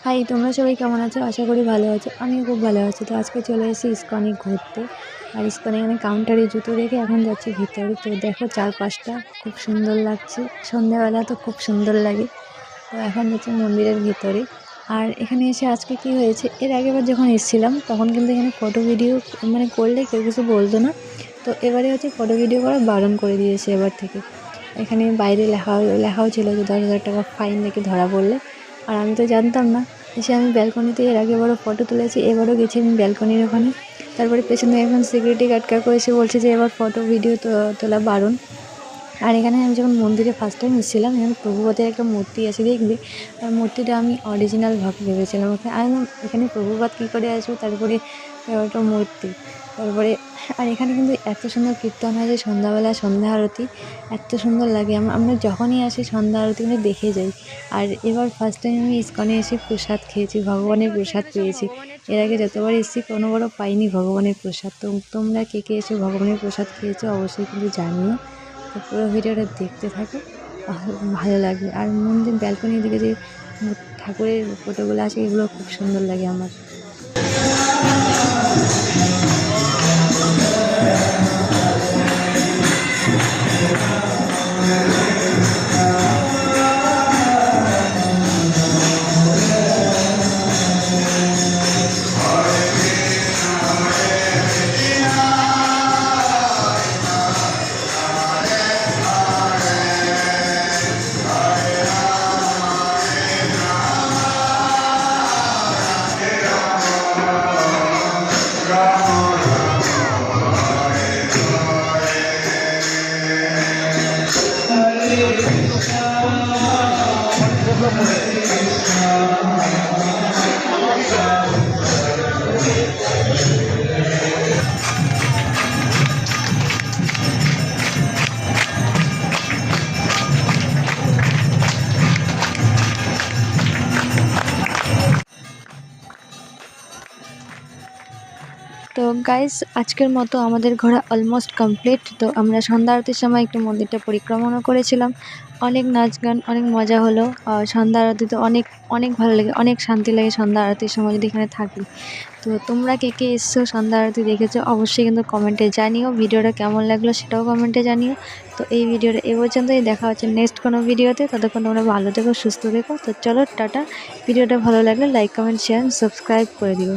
High, তোমরা সবাই কেমন আছো? আশা করি ভালো আছো। আমিও খুব ভালো আছি। তো আজকে চলে এসেছি ইস্কনে ঘুরতে। আর ইস্কনে এখানে কাউন্টারে জুতো রেখে এখন যাচ্ছি ভিতরে। তো দেখো চারপাশটা খুব সুন্দর লাগছে। সন্ধ্যাবেলা তো খুব সুন্দর লাগে। তো এখন যাচ্ছি মন্দিরের ভিতরে। আর এখানে এসে আজকে কি হয়েছে, এর আগেবার যখন এসেছিলাম তখন কিন্তু এখানে ফটো ভিডিও করলে কেউ কিছু বলতো না। তো এবারে হচ্ছে ফটো ভিডিও করা বারণ করে দিয়েছে এবার থেকে। এখানে বাইরে লেখাও ছিল যে 10,000 টাকা ফাইন রেখে ধরা পড়লে। আর আমি তো জানতাম না। এসে আমি ব্যালকনিতে এর আগেবারও ফটো তুলেছি, এবারও গেছি আমি ব্যালকনির ওখানে। তারপরে পেছনে এখন সিকিউরিটি গার্ড কাকু এসে বলছে যে এবার ফটো ভিডিও তোলা বারণ। আর এখানে আমি যখন মন্দিরে ফার্স্ট টাইম এসেছিলাম, এখানে প্রভুপাদের একটা মূর্তি আছে দেখবে। আর মূর্তিটা আমি অরিজিনাল ভেবেছিলাম। আমি এখানে প্রভুপাদ কী করে আসবো, তারপরে একটা মূর্তি। তারপরে আর এখানে কিন্তু এত সুন্দর কীর্তন হয় যে সন্ধ্যাবেলা সন্ধ্যা আরতি এত সুন্দর লাগে। আমরা যখনই আসি সন্ধ্যা আরতি কিন্তু দেখে যাই। আর এবার ফার্স্ট টাইম আমি ইস্কনে এসে প্রসাদ খেয়েছি, ভগবানের প্রসাদ পেয়েছি। এর আগে যতবার এসেছি কোনোবারও পাইনি ভগবানের প্রসাদ। তো তোমরা কে কে এসে ভগবানের প্রসাদ খেয়েছো অবশ্যই কিন্তু জানিও। তো পুরো ভিডিওটা দেখতে থাকো, ভালো লাগবে। আর মন্দির ব্যালকনির দিকে যে ঠাকুরের ফটোগুলো আছে এগুলো খুব সুন্দর লাগে আমার। তো গাইস, আজকের মতো আমাদের ঘোরা অলমোস্ট কমপ্লিট। তো আমরা সন্ধ্যা আরতির সময় একটু মন্দিরটা পরিক্রমণও করেছিলাম। অনেক নাচ গান, অনেক মজা হলো। সন্ধ্যা আরতি তো অনেক অনেক ভালো লাগে, অনেক শান্তি লাগে সন্ধ্যা আরতির সময় যদি এখানে থাকি। তো তোমরা কে কে এসছো, সন্ধ্যা আরতি দেখেছো অবশ্যই কিন্তু কমেন্টে জানিও। ভিডিওটা কেমন লাগলো সেটাও কমেন্টে জানিও। তো এই ভিডিওটা এ পর্যন্তই, দেখা হচ্ছে নেক্সট কোনো ভিডিওতে। ততক্ষণ তোমরা ভালো থেকো, সুস্থ থেকো। তো চলো টাটা। ভিডিওটা ভালো লাগলে লাইক, কমেন্ট, শেয়ার, সাবস্ক্রাইব করে দিও।